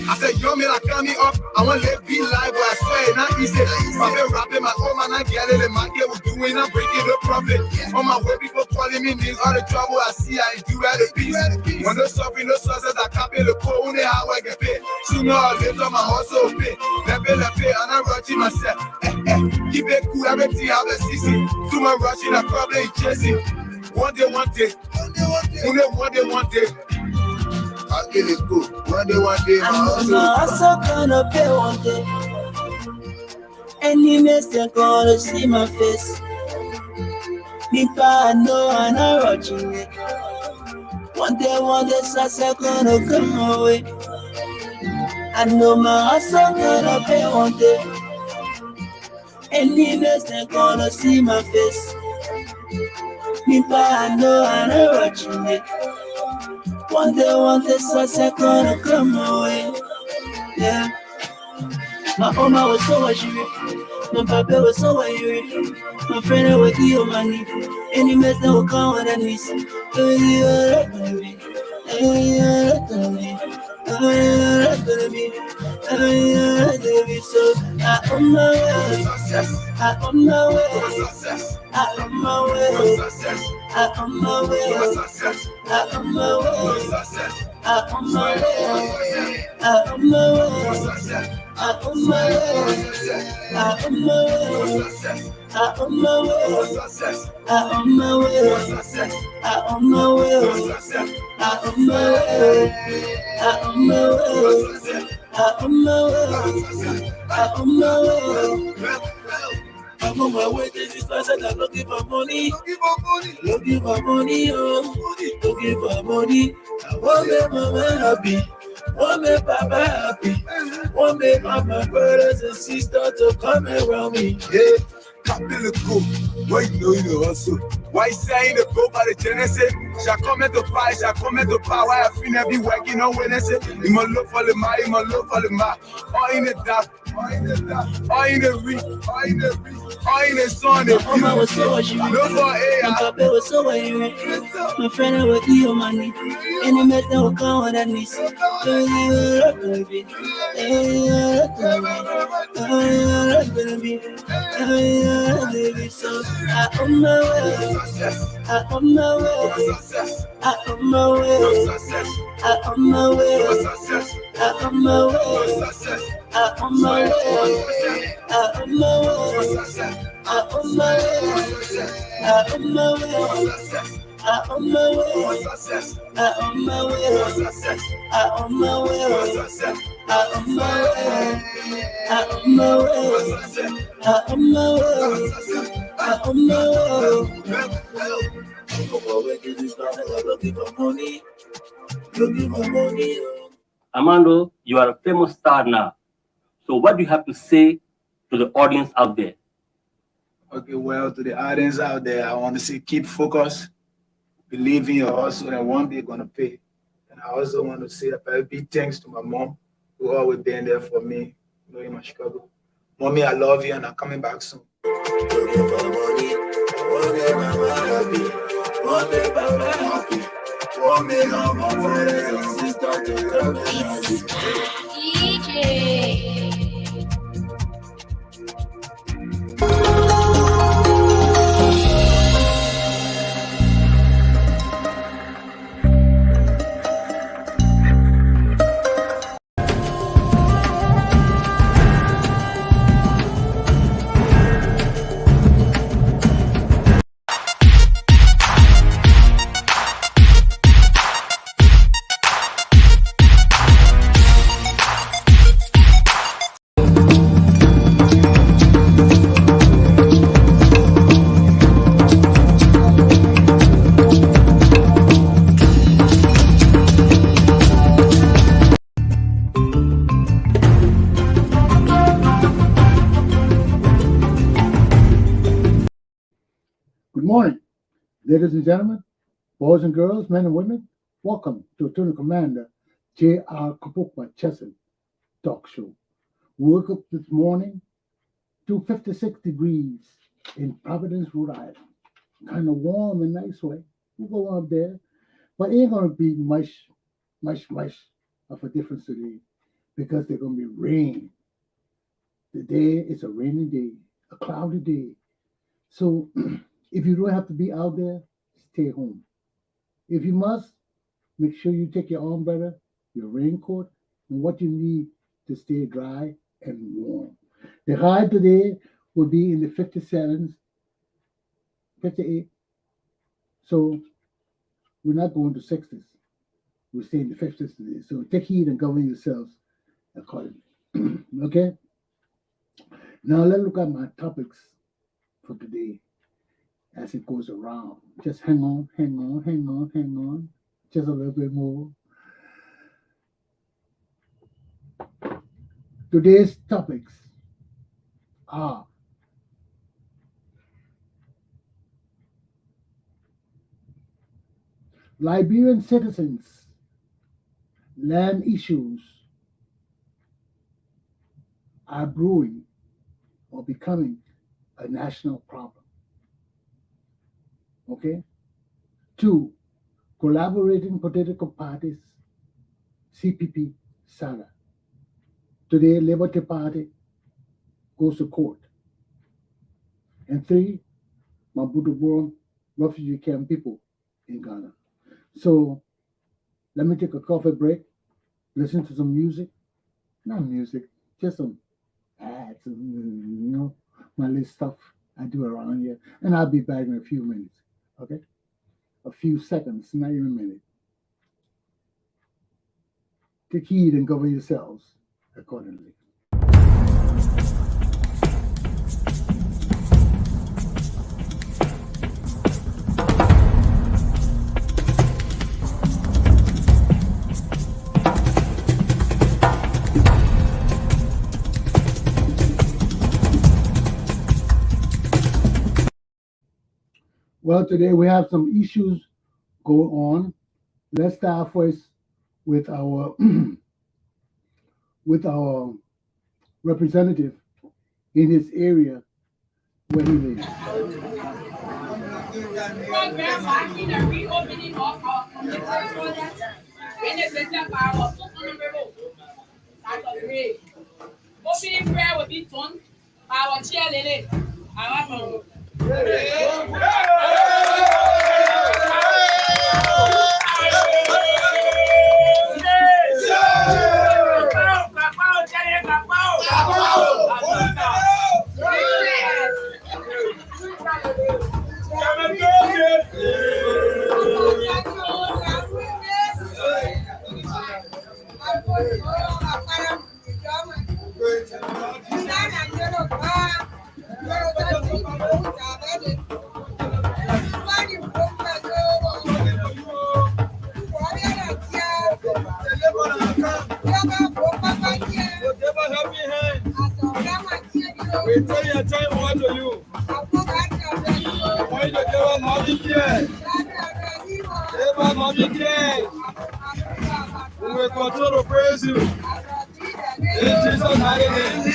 I said, yo, me like coming up. I want to be live, but I swear it's not easy. I've been rapping my own man, I get it. My girl was doing, I'm breaking the profit. On my way, people calling me names. All the trouble I see, I do at a piece. When no suffering, no success, I can't pay the poor, only how I get paid. Sooner or later, my hustle pay. Let pay, and I'm rushing myself. Keep it cool, everything have a CC. Too much rushing, I probably chasing. One day, only one day. I'll get it cool. One day, my hustle gonna pay one day. Enemies, they're gonna see my face. If I know I'm not watching it. One day, success gonna come my way. I know my hustle gonna pay one day. Enemies, they're gonna see my face. If I know I'm not watching it. One day, success gonna come my way. Yeah. My mama was so worried. My papa was so worried. My friend was your money. Any mess that will come with a niece. So I on my way. I on my way. I on my way. I on my way. I on my way. I on my way. I on my way. I on my way. I on my way. I on my way. I on my way. I on my way. I on my way. I on my way. I on my way. I on my way. I'm on my way to this place and I'm looking for money. Looking for money, oh. Looking for money. I want to make mama happy. Want me papa happy. Want me my brothers and sisters to come around me. Yeah, Capilla go. Why you know hustle? Why saying the go by the Genesis? Shall come at the pie, shall come at the power. I feel be working on Wednesday. You must look for the my, you must look for the my. All in the dark, all in the dark, all in the reach, all in the reach, all in the sun. My mama was so worried. My papa was so worried. My friend was your money. Any mess that will come with a niece. So I on my way. I on my way. I on my way. I on my way. I on my way. I on my way. I on my way. I on my way. I on my way. I on my way. I on my way. I on my way. I on my way. I on my way. I on my way. I on my way. Looking for money. Looking for money. Armando, you are a famous star now. So what do you have to say to the audience out there? Okay, well, to the audience out there, I want to say keep focused, believe in your hustle, and one day you're going to pay. And I also want to say a very big thanks to my mom, who always been there for me, in my struggle. Mommy, I love you, and I'm coming back soon. Looking for money, want me mama happy, want me papa happy, want me my brothers and sisters to come around me. DJ. Good morning, ladies and gentlemen, boys and girls, men and women. Welcome to Lieutenant Commander J.R. Glapohkpa Chesson talk show. We woke up this morning to 56 degrees in Providence, Rhode Island. kind of warm and nice way. We'll go up there, but it ain't gonna be much of a difference today because there's gonna be rain. Today is a rainy day, a cloudy day. So if you don't have to be out there, stay home. If you must, make sure you take your umbrella, your raincoat, and what you need to stay dry and warm. The high today will be in the 57s, 58. So we're not going to 60s. We're staying in the 50s today. So take heed and govern yourselves accordingly. Okay? Now let's look at my topics for today as it goes around. Just hang on. Just a little bit more. Today's topics are Liberian citizens, land issues are brewing or becoming a national problem. Okay? 2, collaborating political parties, CPP, Saga. Today, Liberty Party goes to court. And 3, my Buduburam refugee camp people in Ghana. So let me take a coffee break, listen to some music. Not music, just some ads, my little stuff I do around here. And I'll be back in a few minutes, okay? A few seconds, not even a minute. Take heed and govern yourselves accordingly. Well, today we have some issues going on. Let's start first with our representative in his area where he lives. We will continue to praise you. In Jesus' mighty name.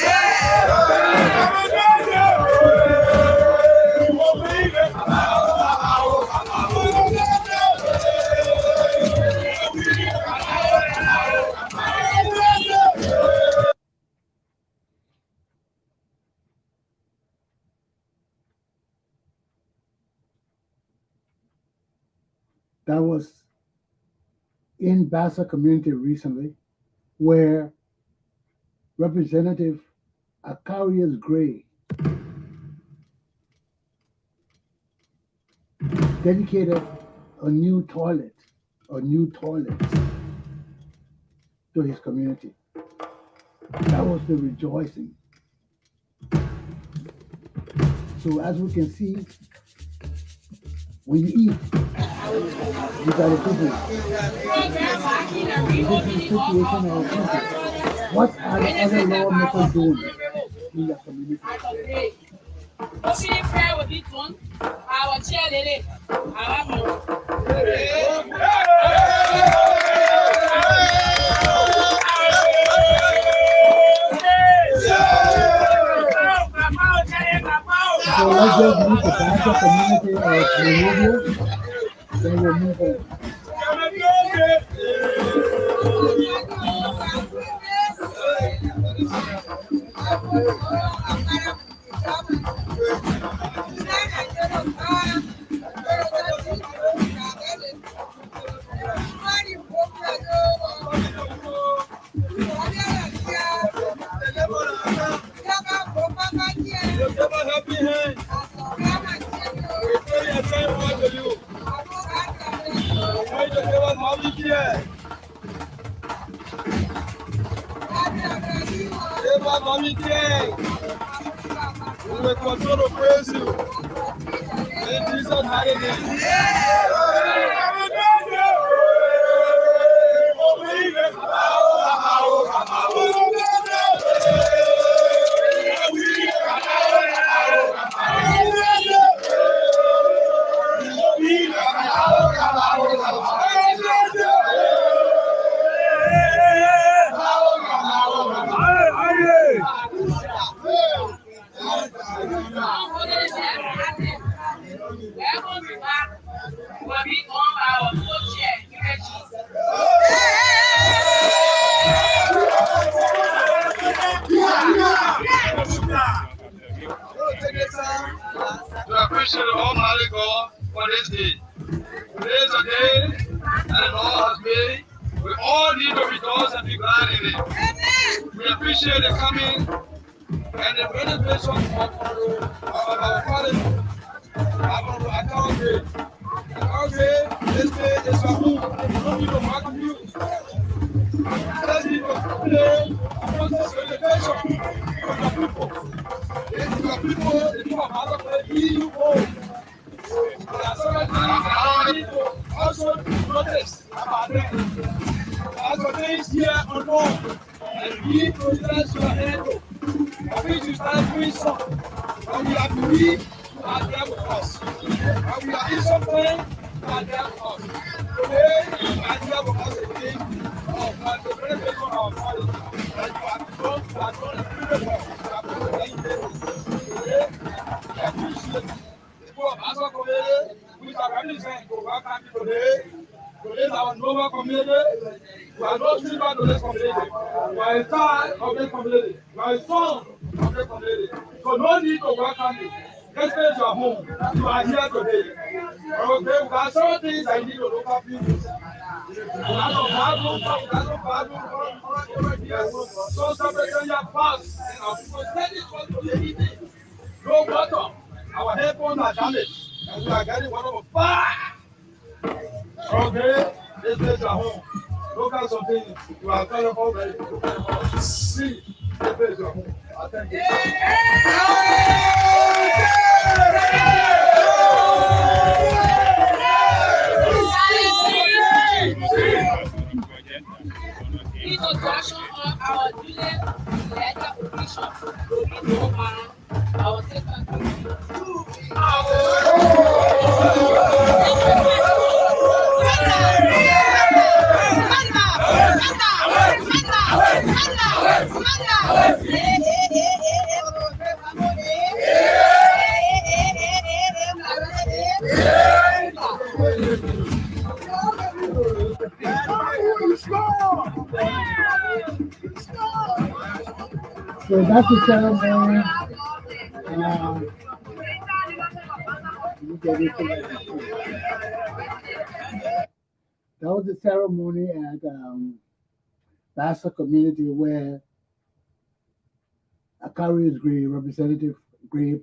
That was in Bassa community recently, where Representative Akarius Gray dedicated a new toilet to his community. That was the rejoicing. So as we can see, when you eat, you gotta do this. This is the situation of our country. What are the other lawmakers doing in the community? So let's just meet the Banter community of Bolivia. Then we'll move on. We will continue to praise you. In Jesus' mighty name. To appreciate the Almighty God for this day. Today is a day that the Lord has made. We all need to rejoice and be glad in it. We appreciate the coming and the benediction of our Father. I can't say. This day is a home. We don't need to welcome you. Let's need to play about the celebration of the people. If the people of other places, you home. Also notice about them. As for things here on board, and we possess your handle. I wish you start doing something. And we have to be, you are there with us. And we are in something, you are there with us. Today, you are there with us again. The benefit of our body. And you have done a good work. You have done a very good work. Today, we appreciate it. Which are representing today. Today is our normal community. We are not children of this community. We are a child of this community. We are a son of this community. So no need to welcome you. This is your home. You are here today. Okay, we got some things I need to look up you. So celebration your past and our people send it for the evening. No water. Our headphones are damaged. And we are getting one of a fire. Okay, this is your home. Look at some things. You are very already. See, this is your home. I thank you. Introduction of our newly elected officials, Buduburam, our second committee. So that's the ceremony. That was the ceremony at Bassa community where Akari's Gray, Representative Gray,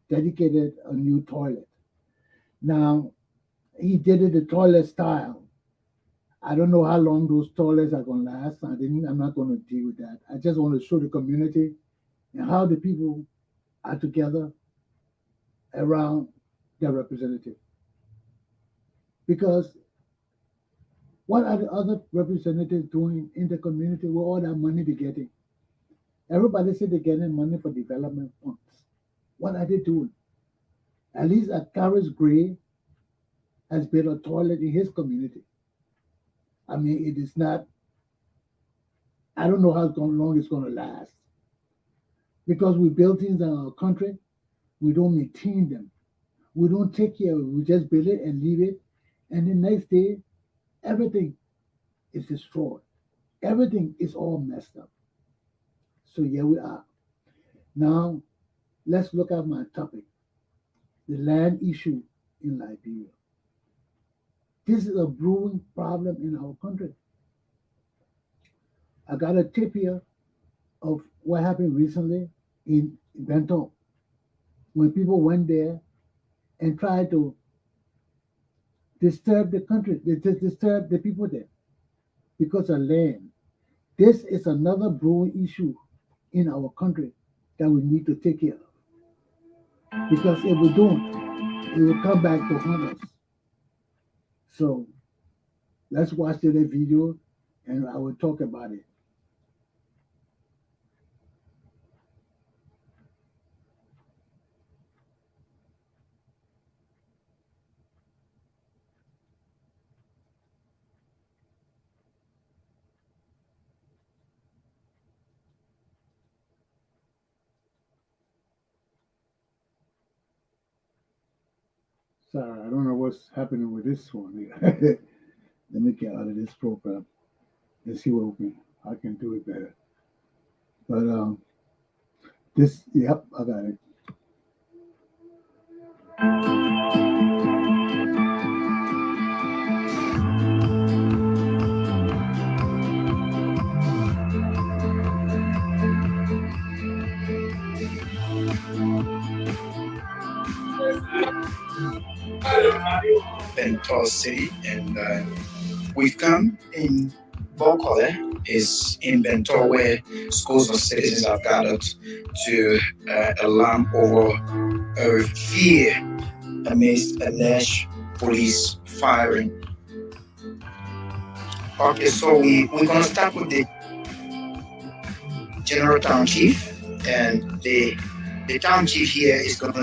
dedicated a new toilet. Now, he did it the toilet style. I don't know how long those toilets are going to last. I'm not going to deal with that. I just want to show the community and how the people are together around their representative. Because what are the other representatives doing in the community with all that money they're getting? Everybody said they're getting money for development funds. What are they doing? At least Akaris Gray has built a toilet in his community. I mean, it is not, I don't know how long it's going to last. Because we build things in our country, We don't maintain them. We don't take care of it. We just build it and leave it. And the next day, everything is destroyed. Everything is all messed up. So here we are. Now, let's look at my topic, the land issue in Liberia. This is a brewing problem in our country. I got a tip here of what happened recently in Benton when people went there and tried to disturb the country, they disturb the people there because of land. This is another brewing issue in our country that we need to take care of. Because if we don't, it will come back to haunt us. So let's watch the video and I will talk about it. Sorry, I don't know what's happening with this one. Let me get out of this program and see what I can do it better. But yep, I got it. Benton City, and we've come in Bokole is in Benton where schools of citizens have gathered to alarm over a fear amidst alleged police firing. Okay, so we're going to start with the general town chief, and the town chief here is going to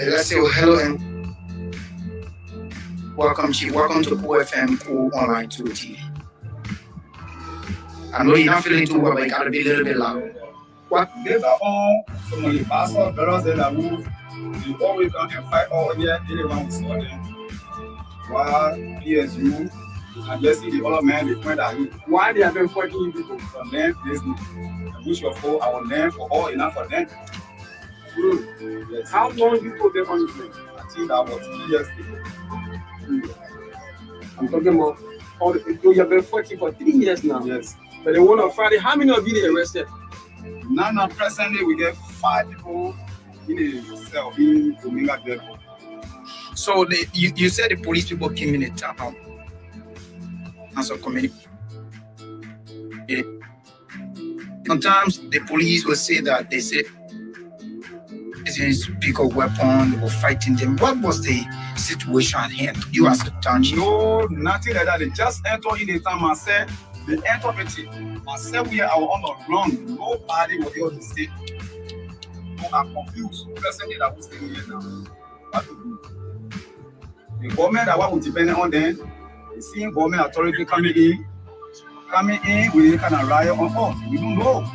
let's say hello and welcome, Chief. Welcome to QFM Q Online 2 TV. I know you're not feeling too well, but you gotta be a little bit loud. What? These are all some of the pastors, brothers that move. You always come and fight all here, anyone with them. While PSU, and let's see the other man, the point that why they have been fighting people from land business. I wish you for our land for all enough for them. Yes. How long you put them on the plane? I think that was 2 years ago. I'm talking about all the people you have been fighting for 3 years now. Yes. But the one on Friday, how many of you they arrested? Now, presently, we get 5 people in the cell in Dominga Jail. So you said the police people came in the town as a community. Sometimes the police will say that they say pick a weapon, they were fighting them. What was the situation at hand? You as a town chief? No, nothing like that. They just enter in the town and said, they enter it. I said we are on the run. Nobody will be able to say. So I'm confused. Presently, that was staying here now. What to do? The government that what will depend on them, the same government authority coming in with a kind of riot on us. We don't know.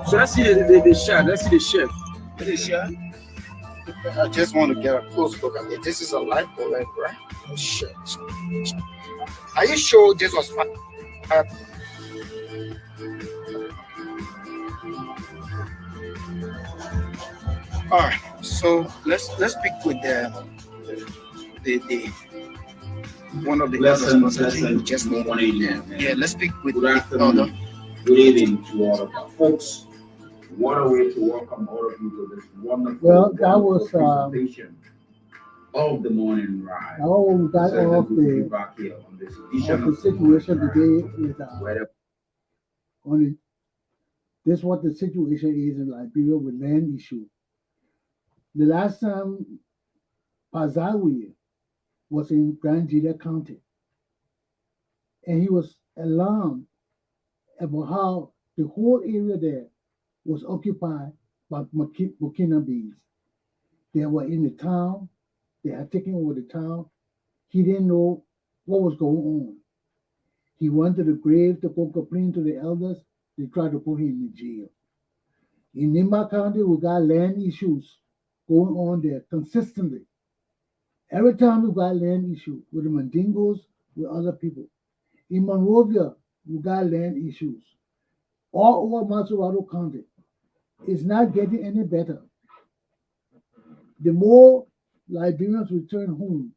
So let's see the chef. Let's see the chef. The chef. I just want to get a close look at it. This is a light bullet, right? Oh shit. Are you sure this was fire? All right. So let's speak with the one of the lesson just morning. Yeah, let's speak with good the afternoon. other. Good evening to all of our folks. What a way to welcome all of you to this wonderful That was presentation of the morning ride. now we got So off good to be the back here on this edition of the situation today is where only this what the situation is in Liberia with land issue. The last time Pazawi was in Grand Jida County, and he was alarmed about how the whole area there was occupied by Burkinabes. They were in the town, they had taken over the town. He didn't know what was going on. He went to the grave to go complain to the elders. they try to put him in jail. In Nimba County, we got land issues going on there consistently. Every time we got land issue with the Mandingos, with other people. In Monrovia, we got land issues. All over Masurado County. It's not getting any better. The more Liberians return home,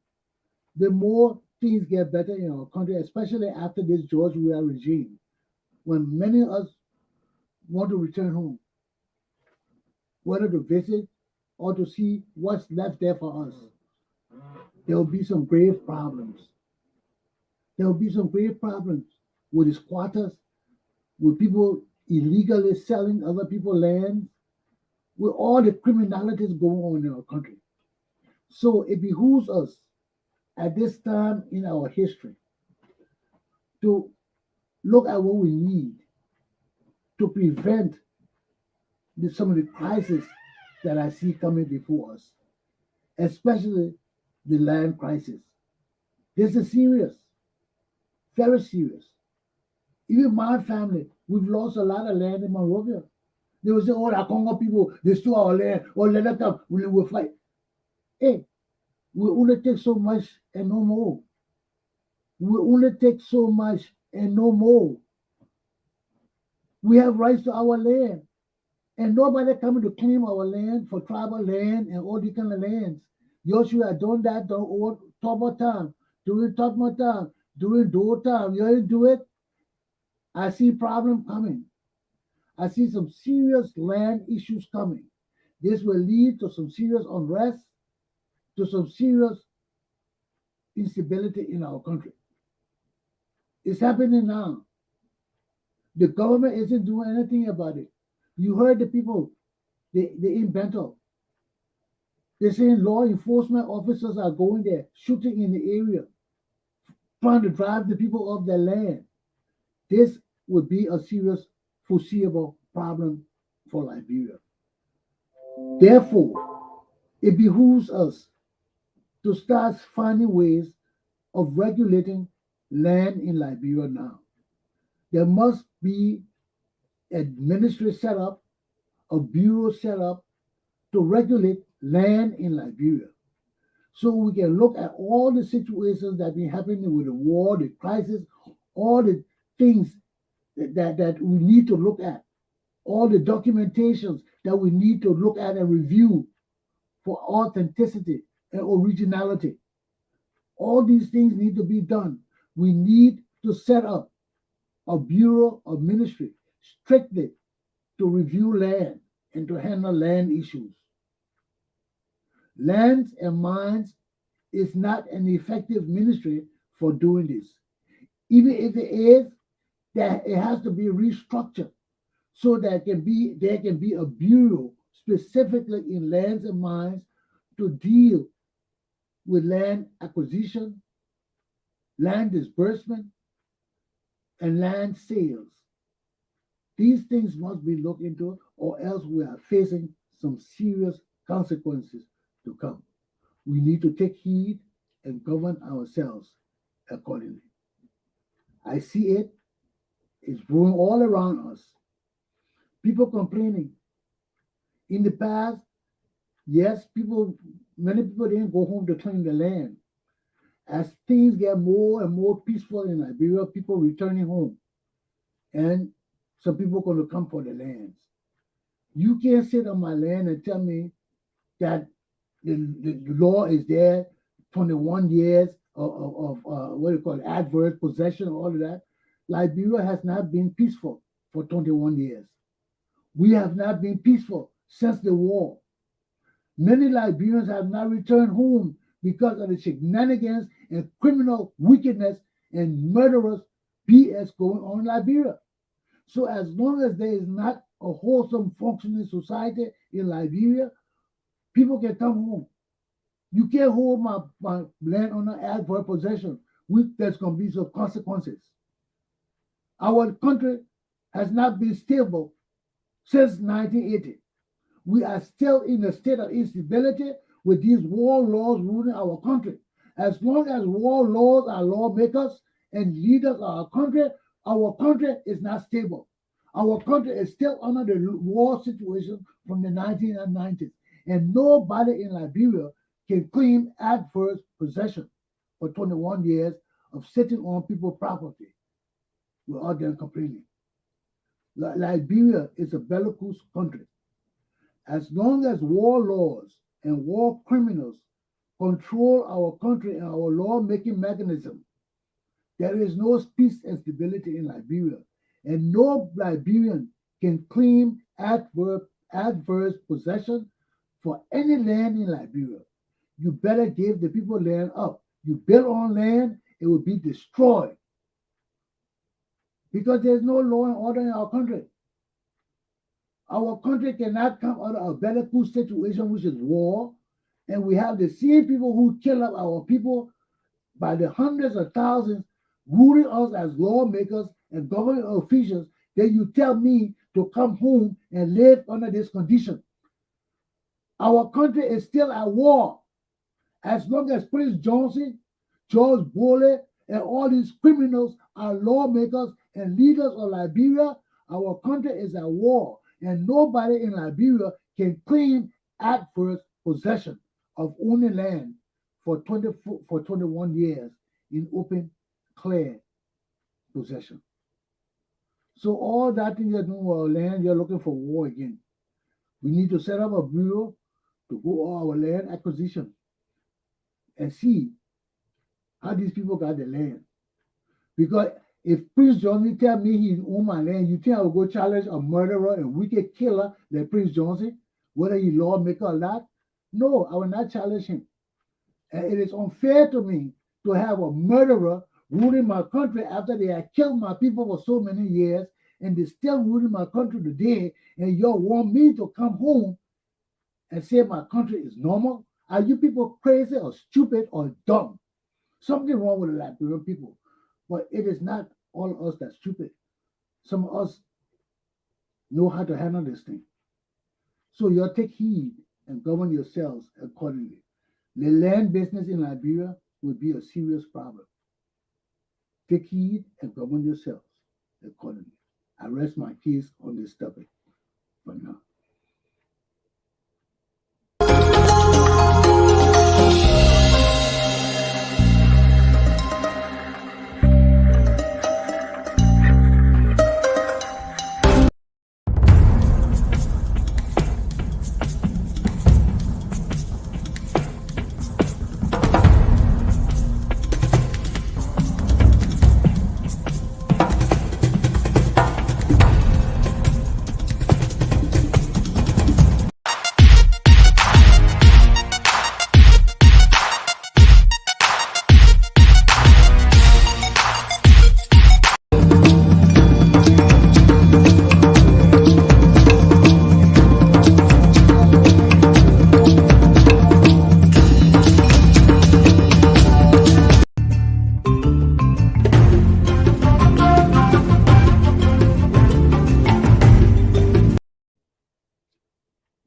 the more things get better in our country, especially after this George Weah regime, when many of us want to return home, whether to visit or to see what's left there for us. There will be some grave problems. There will be some grave problems with the squatters, with people illegally selling other people's land, with all the criminalities going on in our country. So it behooves us at this time in our history to look at what we need to prevent some of the crises that I see coming before us, especially the land crisis. This is serious, very serious. Even my family, we've lost a lot of land in Monrovia. They will say, oh, the Congo people, they stole our land, or let them come, we will fight. Hey, we only take so much and no more. We only take so much and no more. We have rights to our land. And nobody coming to claim our land for tribal land and all these kind of lands. Yoshua had done that during Tobo time, during Tokma time, during Do time. You didn't do it. I see problem coming. I see some serious land issues coming. This will lead to some serious unrest, to some serious instability in our country. It's happening now. The government isn't doing anything about it. You heard the people, they in Bento. They're saying law enforcement officers are going there, shooting in the area, trying to drive the people off their land. This would be a serious, foreseeable problem for Liberia. Therefore, it behooves us to start finding ways of regulating land in Liberia now. There must be a ministry set up, a bureau set up to regulate land in Liberia. So we can look at all the situations that have been happening with the war, the crisis, all the things that we need to look at, all the documentations that we need to look at and review for authenticity and originality. All these things need to be done. We need to set up a bureau of ministry strictly to review land and to handle land issues. Lands and mines is not an effective ministry for doing this. Even if it is, that it has to be restructured so that there can be a bureau specifically in lands and mines to deal with land acquisition, land disbursement, and land sales. These things must be looked into, or else we are facing some serious consequences to come. We need to take heed and govern ourselves accordingly. I see it. It's brewing all around us. People complaining. In the past, yes, many people didn't go home to claim the land. As things get more and more peaceful in Liberia, people returning home. And some people are going to come for the lands. You can't sit on my land and tell me that the law is there, 21 years of what do you call it, adverse possession, all of that. Liberia has not been peaceful for 21 years. We have not been peaceful since the war. Many Liberians have not returned home because of the shenanigans and criminal wickedness and murderous BS going on in Liberia. So as long as there is not a wholesome functioning society in Liberia, people can come home. You can't hold my land under adverse possession. There's going to be some consequences. Our country has not been stable since 1980. We are still in a state of instability with these war laws ruling our country. As long as war laws are lawmakers and leaders of our country is not stable. Our country is still under the war situation from the 1990s, and nobody in Liberia can claim adverse possession for 21 years of sitting on people's property without them complaining. Liberia is a bellicose country. As long as war laws and war criminals control our country and our law-making mechanism, there is no peace and stability in Liberia, and no Liberian can claim adverse possession for any land in Liberia. You better give the people land up. You build on land, it will be destroyed because there's no law and order in our country. Our country cannot come out of a bellicose situation, which is war, and we have the same people who kill up our people by the hundreds of thousands ruling us as lawmakers and government officials. Then you tell me to come home and live under this condition. Our country is still at war. As long as Prince Johnson, George Bole, and all these criminals are lawmakers and leaders of Liberia, our country is at war. And nobody in Liberia can claim adverse possession of owning land for 21 years in open, clear possession. So all that thing you're doing with our land, you're looking for war again. We need to set up a bureau to go all our land acquisition and see how these people got the land. Because if Prince Johnson tell me he own my land, you think I will go challenge a murderer and wicked killer like Prince Johnson, whether he lawmaker or not? No, I will not challenge him. And it is unfair to me to have a murderer ruling my country after they have killed my people for so many years, and they still ruling my country today, and you want me to come home and say my country is normal? Are you people crazy or stupid or dumb? Something wrong with the Liberian people. But it is not all of us that's stupid. Some of us know how to handle this thing. So you take heed and govern yourselves accordingly. The land business in Liberia will be a serious problem. Take heed and govern yourselves accordingly. I rest my case on this topic for now.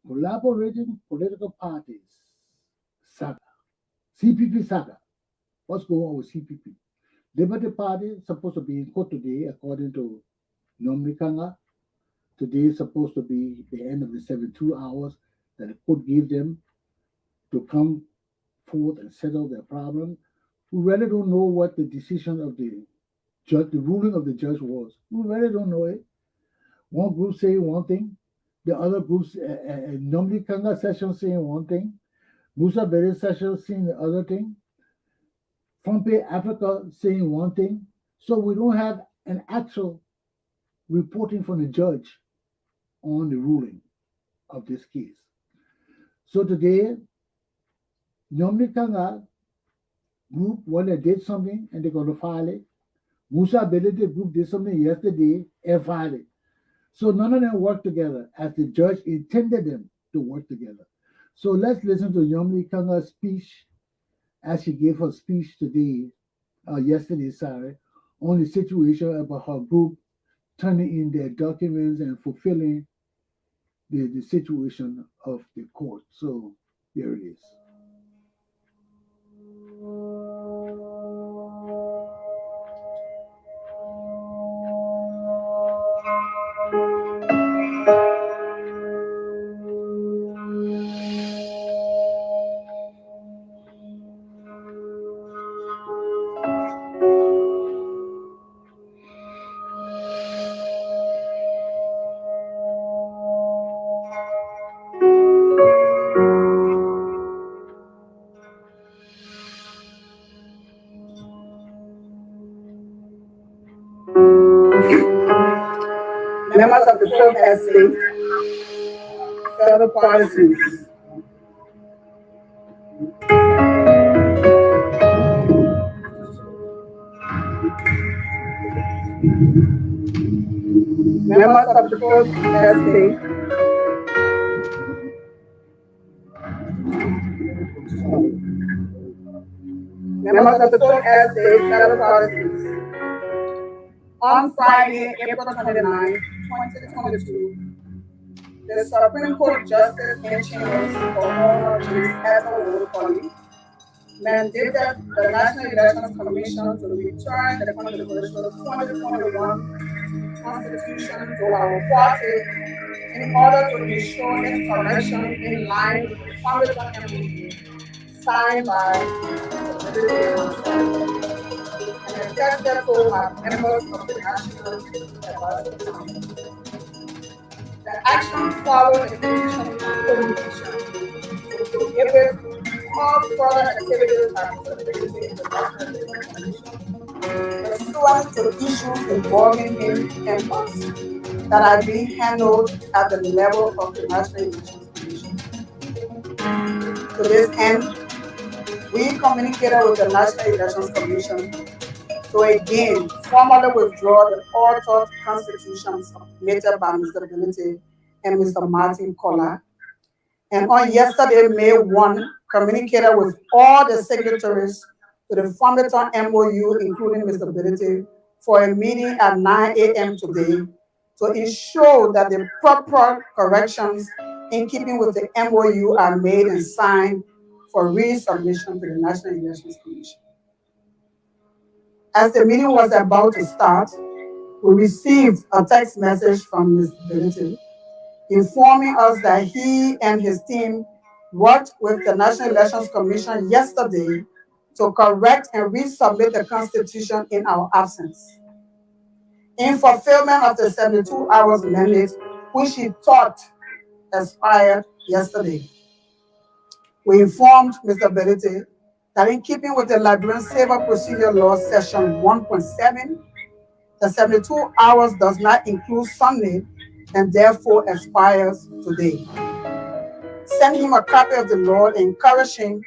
Collaborating political parties, Saga, CPP Saga. What's going on with CPP? Liberty Party is supposed to be in court today, according to Nomri Kanga. Today is supposed to be the end of the 72 hours that the court gave them to come forth and settle their problem. We really don't know what the decision of the judge, the ruling of the judge was. We really don't know it. One group saying one thing, the other groups, Nomri Kanga session saying one thing, Musa Bere session saying the other thing, Frompe Africa saying one thing. So we don't have an actual reporting from the judge on the ruling of this case. So today, Nomri Kanga group, when they did something and they're going to file it, Musa Ability group did something yesterday and filed it. So none of them work together as the judge intended them to work together. So let's listen to Nomri Kanga's speech as she gave her speech today, yesterday, on the situation about her group turning in their documents and fulfilling the situation of the court. So there it is. members of the Fourth Estate, fellow parties. Members of the Fourth Estate, members of the Fourth Estate, fellow parties. On Friday, April 29, 2022, the Supreme Court Justice in Chambers for Honor Justice Edward Colley mandated the National Elections Commission to return the controversial 2021 Constitution to our party in order to ensure its correction in line with the fundamental MOU signed by the Liberian and attested to by members of the National Advisory Council. The action followed a petition commission to prohibit all further activities by participating in the National Elections Commission pursuant to issues involving him and us that are being handled at the level of the National Elections Commission. To this end, we communicated with the National Elections Commission to again formally withdraw the altered constitutions submitted by Mr. Ability and Mr. Martin Kola. And on yesterday, May 1, communicated with all the signatories to the fundamental MOU, including Mr. Ability, for a meeting at 9 a.m. today to ensure that the proper corrections in keeping with the MOU are made and signed for resubmission to the National Elections Commission. As the meeting was about to start, we received a text message from Mr. Ability informing us that he and his team worked with the National Elections Commission yesterday to correct and resubmit the Constitution in our absence. In fulfillment of the 72 hours mandate, which he thought expired yesterday, we informed Mr. Ability that in keeping with the Liberian Civil Procedure Law Section 1.7, the 72 hours does not include Sunday and therefore expires today. Send him a copy of the law, encourage him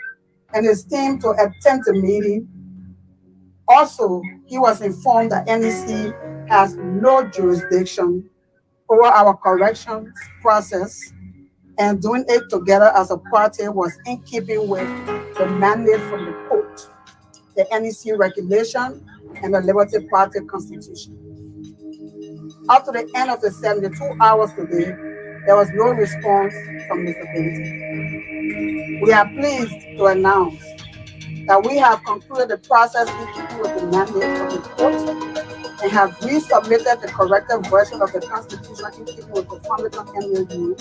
and his team to attend the meeting. Also, he was informed that NEC has no jurisdiction over our corrections process, and doing it together as a party was in keeping with the mandate from the court, the NEC regulation, and the Liberty Party Constitution. Up to the end of the 72 hours today, there was no response from Mr. Ability. We are pleased to announce that we have concluded the process in keeping with the mandate of the court and have resubmitted the corrected version of the Constitution in keeping with the fundamental MOU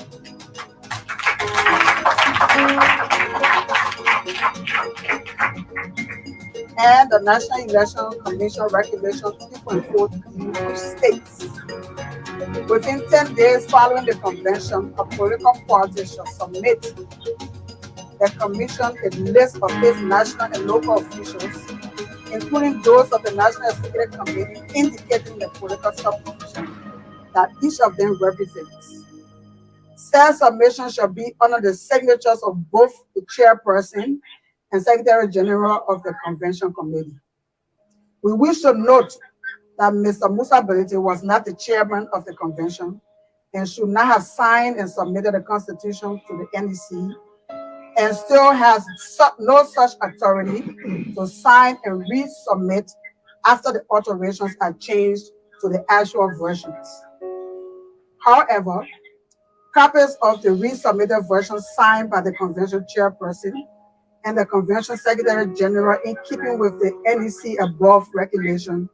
and the National Election Commission Regulation 3.4, which states, within 10 days following the convention, a political party shall submit the commission a list of its national and local officials, including those of the National Executive Committee, indicating the political subdivision that each of them represents. Said submission shall be under the signatures of both the chairperson and Secretary General of the Convention Committee. We wish to note that Mr. Musa Ability was not the chairman of the convention and should not have signed and submitted the Constitution to the NEC, and still has no such authority to sign and resubmit after the alterations are changed to the actual versions. However, copies of the resubmitted version signed by the convention chairperson and the convention secretary general in keeping with the NEC above regulation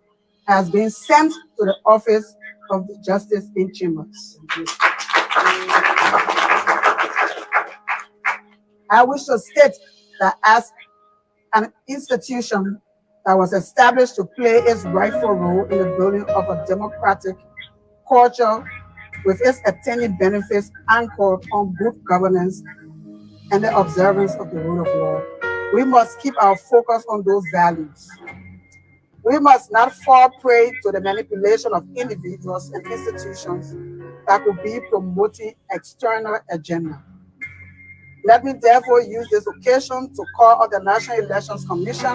has been sent to the office of the Justice in Chambers. I wish to state that as an institution that was established to play its rightful role in the building of a democratic culture with its attendant benefits anchored on good governance and the observance of the rule of law, we must keep our focus on those values. We must not fall prey to the manipulation of individuals and institutions that could be promoting external agenda. Let me therefore use this occasion to call on the National Elections Commission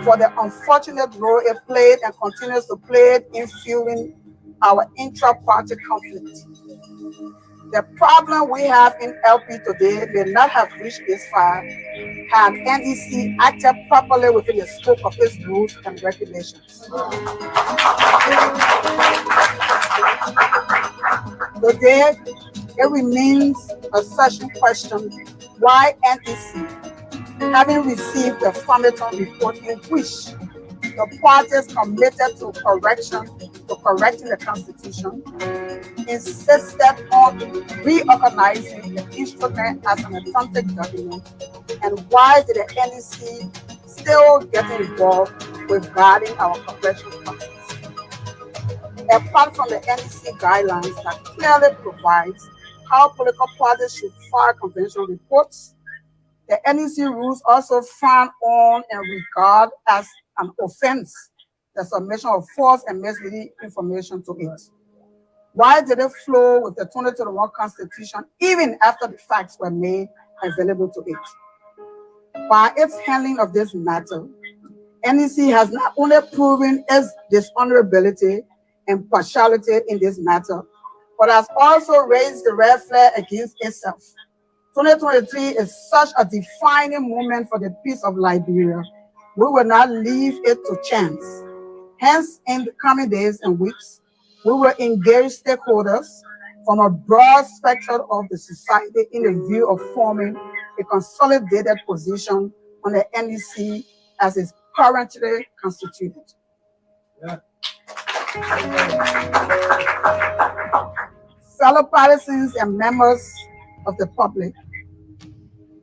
for the unfortunate role it played and continues to play in fueling our intra-party conflict. The problem we have in LP today may not have reached this far had NEC acted properly within the scope of its rules and regulations. Today, it remains a searching question why NEC, having received the Farmington report in which the parties committed to correcting the Constitution, insisted on reorganizing the instrument as an authentic document, and why did the NEC still get involved with guarding our congressional process? Apart from the NEC guidelines that clearly provides how political parties should file convention reports, the NEC rules also frown on and regard as an offense the submission of false and misleading information to it. Why did it flow with the 2021 Constitution even after the facts were made available to it? By its handling of this matter, NEC has not only proven its dishonorability and partiality in this matter, but has also raised the red flag against itself. 2023 is such a defining moment for the peace of Liberia. We will not leave it to chance. Hence, in the coming days and weeks, we will engage stakeholders from a broad spectrum of the society in the view of forming a consolidated position on the NEC as is currently constituted. Yeah. Fellow partisans and members of the public,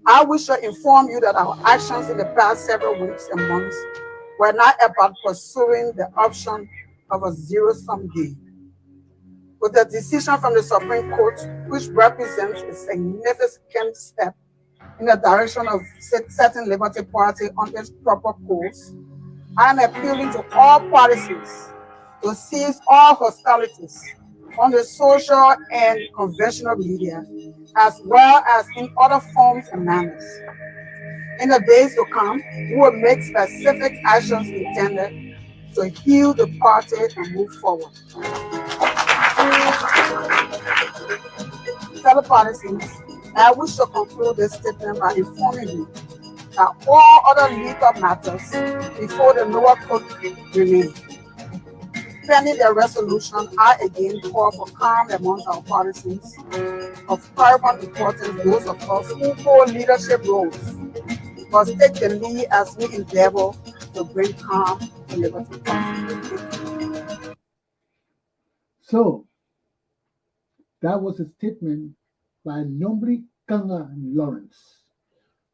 I wish to inform you that our actions in the past several weeks and months were not about pursuing the option of a zero-sum game. With the decision from the Supreme Court, which represents a significant step in the direction of setting Liberty Party on its proper course, I am appealing to all partisans to cease all hostilities on the social and conventional media, as well as in other forms and manners. In the days to come, we will make specific actions intended to heal the party and move forward. Fellow partisans, I wish to conclude this statement by informing you that all other legal matters before the lower court remain. Pending their resolution, I again call for calm amongst our partisans of paramount importance, those of us who hold leadership roles, must take the lead as we endeavor to bring calm to Liberty Party. So, that was a statement by Nombri Kanga Lawrence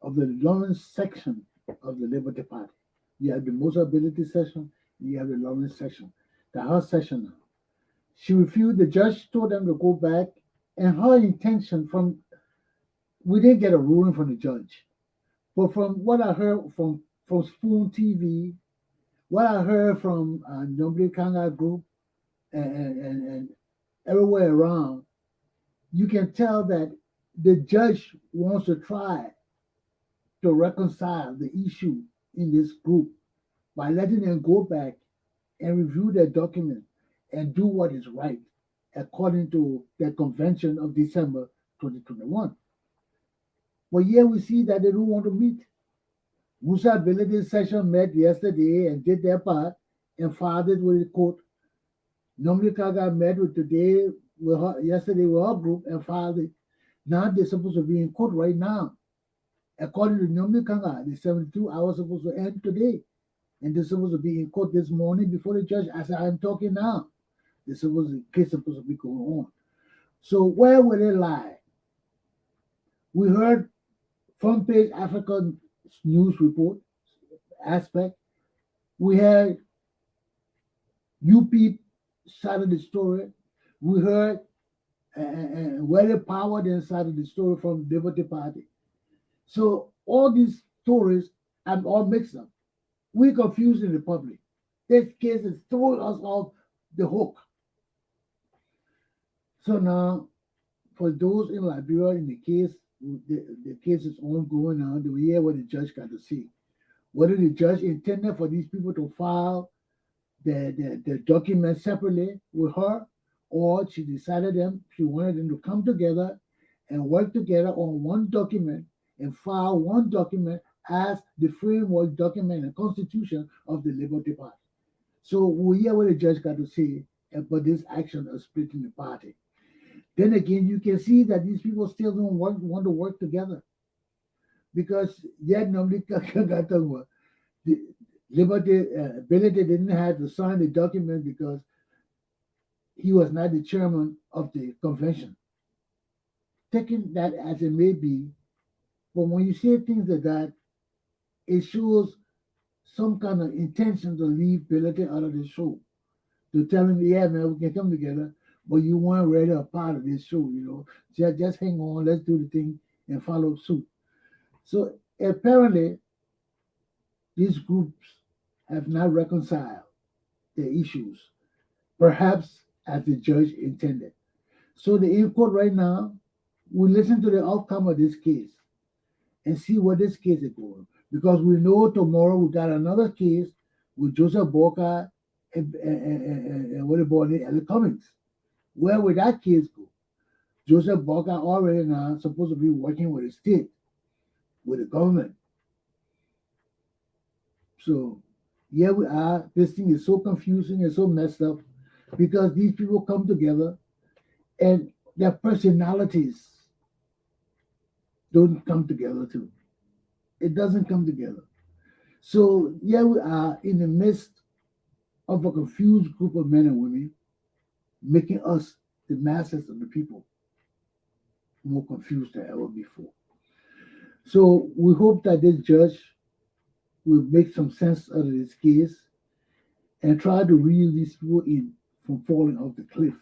of the Lawrence section of the Liberty Party. You have the Most Ability section, you have the Lawrence section. The House session now. She refused, the judge told them to go back, and her intention we didn't get a ruling from the judge, but from what I heard from Spoon TV, what I heard from Nombri Kanga Group and everywhere around, you can tell that the judge wants to try to reconcile the issue in this group by letting them go back and review their document and do what is right according to the convention of December 2021. But here we see that they don't want to meet. Musa Ability Session met yesterday and did their part and filed it with the court. Nombri Kanga met yesterday with her group and filed it. Now they're supposed to be in court right now. According to Nombri Kanga, the 72 hours supposed to end today. And they're supposed to be in court this morning before the judge, as I'm talking now. The case is supposed to be going on. So where will they lie? We heard front page African news report aspect. We heard UP side of the story. We heard where the power inside of the story from Liberty Party. So all these stories are all mixed up. We're confusing the public. This case is throwing us off the hook. So now, for those in Liberia, in the case, the case is ongoing now. We hear what the judge got to say. Whether the judge intended for these people to file the documents separately with her, or she decided she wanted them to come together and work together on one document and file one document as the framework document and constitution of the Liberty Party. So we hear what the judge got to say about this action of splitting the party. Then again, you can see that these people still don't want to work together because yet normally the Liberty Ability didn't have to sign the document because he was not the chairman of the convention. Taking that as it may be, but when you say things like that, it shows some kind of intention to leave Ability out of the show. To tell him, yeah, man, we can come together, but you weren't really a part of this show, Just hang on, let's do the thing and follow suit. So apparently, these groups have not reconciled their issues, perhaps as the judge intended. So the in court right now, we listen to the outcome of this case and see what this case is going. Because we know tomorrow we got another case with Joseph Boca and what about the Cummings. Where would that case go? Joseph Boca already now supposed to be working with the state, with the government. So here we are. This thing is so confusing and so messed up because these people come together and their personalities don't come together too. It doesn't come together. So here we are in the midst of a confused group of men and women, making us, the masses of the people, more confused than ever before. So we hope that this judge will make some sense out of this case and try to reel these people in from falling off the cliff,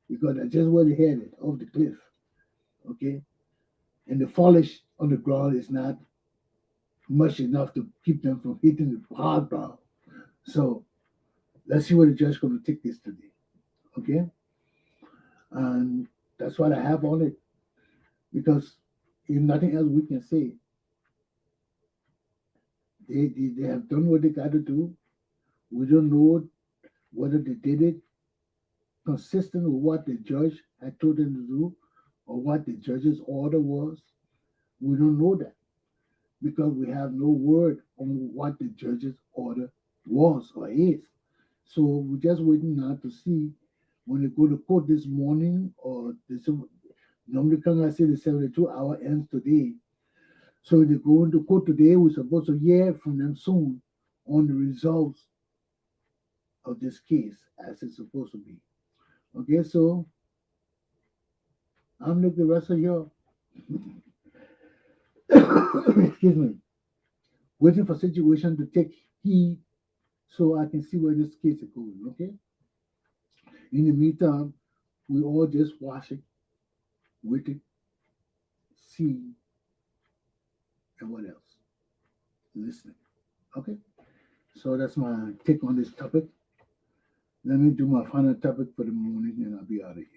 because that's just where they headed, off the cliff. Okay? And the foliage on the ground is not much enough to keep them from hitting the hard ground. So let's see where the judge is going to take this today. Okay? And that's what I have on it. Because if nothing else we can say, they have done what they got to do. We don't know whether they did it consistent with what the judge had told them to do or what the judge's order was. We don't know that because we have no word on what the judge's order was or is. So we're just waiting now to see when they go to court this morning, or normally can I say the 72-hour ends today. So if they go into court today, we're supposed to hear from them soon on the results of this case as it's supposed to be. Okay, so I'm like the rest of you. Excuse me. Waiting for situation to take heed so I can see where this case is going, okay? In the meantime, we all just watching, waiting, see, and what else? Listening. Okay? So that's my take on this topic. Let me do my final topic for the morning and I'll be out of here.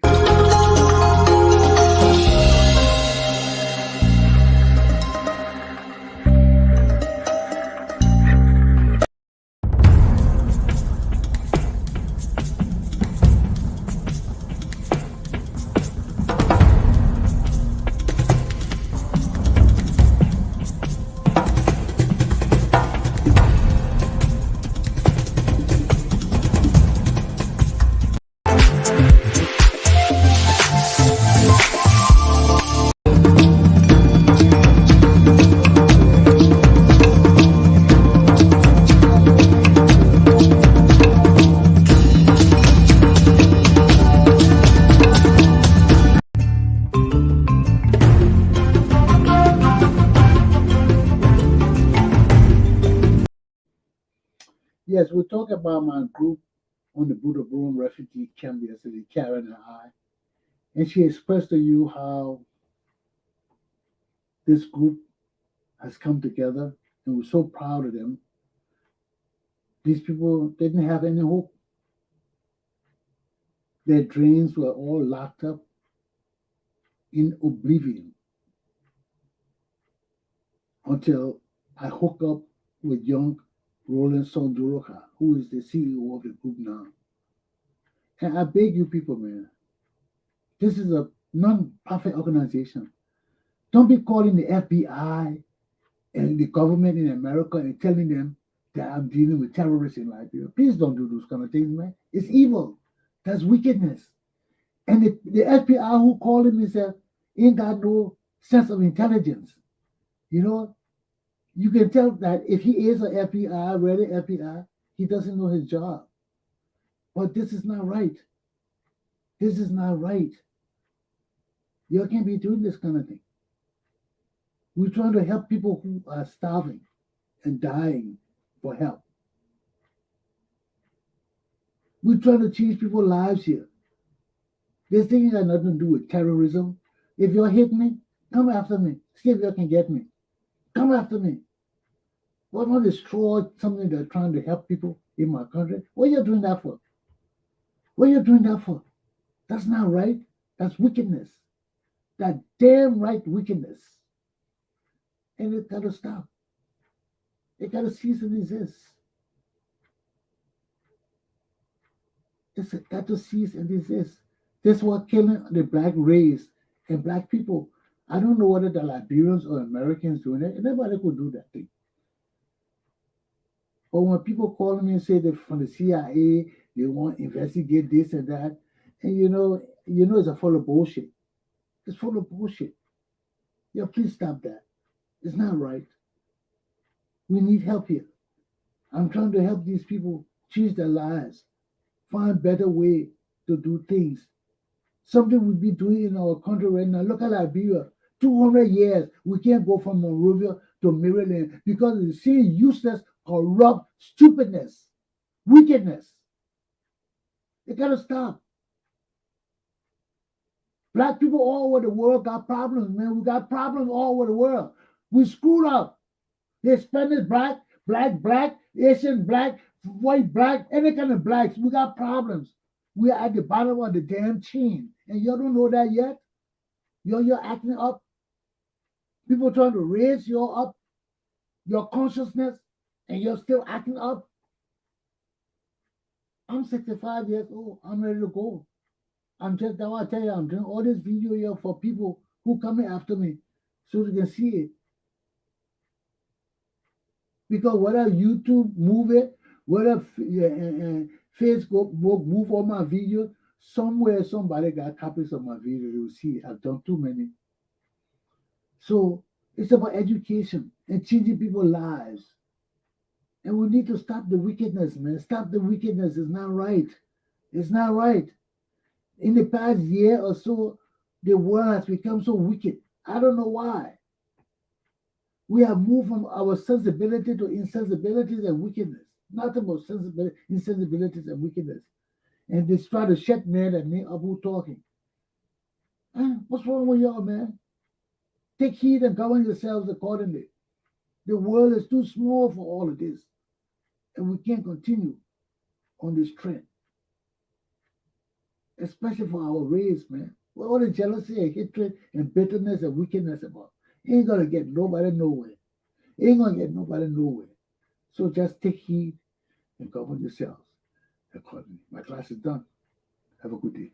Yes, we'll talk about my group on the Buduburam refugee camp yesterday, Karen and I. And she expressed to you how this group has come together and we're so proud of them. These people didn't have any hope. Their dreams were all locked up in oblivion until I hook up with young Roland Sondoroka, who is the CEO of the group now. And I beg you people, man, this is a non-profit organization. Don't be calling the FBI and the government in America and telling them that I'm dealing with terrorists in Liberia. Please don't do those kind of things, man. It's evil. That's wickedness. And the FBI who called him himself ain't got no sense of intelligence. You know, you can tell that if he is an FBI, ready FBI, he doesn't know his job. But this is not right. This is not right. You can't be doing this kind of thing. We're trying to help people who are starving and dying for help. We're trying to change people's lives here. This thing has nothing to do with terrorism. If you're hitting me, come after me. See if you can get me. Come after me. Why not destroy something that's trying to help people in my country? What are you doing that for? What are you doing that for? That's not right. That's wickedness. That damn right wickedness. And it got to stop. It got to cease and desist. It's got to cease and desist. That's what killing the black race and black people. I don't know whether the Liberians or Americans doing it. Anybody could do that thing. But when people call me and say they're from the CIA, they want to investigate this and that, and you know it's a full of bullshit. It's full of bullshit. Yeah, please stop that. It's not right. We need help here. I'm trying to help these people change their lives, find better way to do things. Something we be doing in our country right now. Look at Liberia. 200 years, we can't go from Monrovia to Maryland because of the same useless, corrupt stupidness, wickedness. It gotta stop. Black people all over the world got problems, man. We got problems all over the world. We screwed up. Hispanic black, black, Asian black, white black, any kind of blacks. We got problems. We are at the bottom of the damn chain. And you don't know that yet? You're acting up. People trying to raise you up, your consciousness, and you're still acting up. I'm 65 years old. I'm ready to go. I'm just, now I tell you, I'm doing all this video here for people who coming after me so they can see it. Because whether YouTube move it, whether Facebook move all my videos, somewhere somebody got copies of my video. You'll see I've done too many. So it's about education and changing people's lives. And we need to stop the wickedness, man. Stop the wickedness. It's not right. It's not right. In the past year or so, the world has become so wicked. I don't know why. We have moved from our sensibility to insensibilities and wickedness. Nothing but insensibilities and wickedness. And they try to shut men and me up who talking. What's wrong with y'all, man? Take heed and govern yourselves accordingly. The world is too small for all of this. And we can't continue on this trend. Especially for our race, man. What all the jealousy and hatred and bitterness and wickedness about? Ain't gonna get nobody nowhere. Ain't gonna get nobody nowhere. So just take heed and govern yourselves accordingly. My class is done. Have a good day.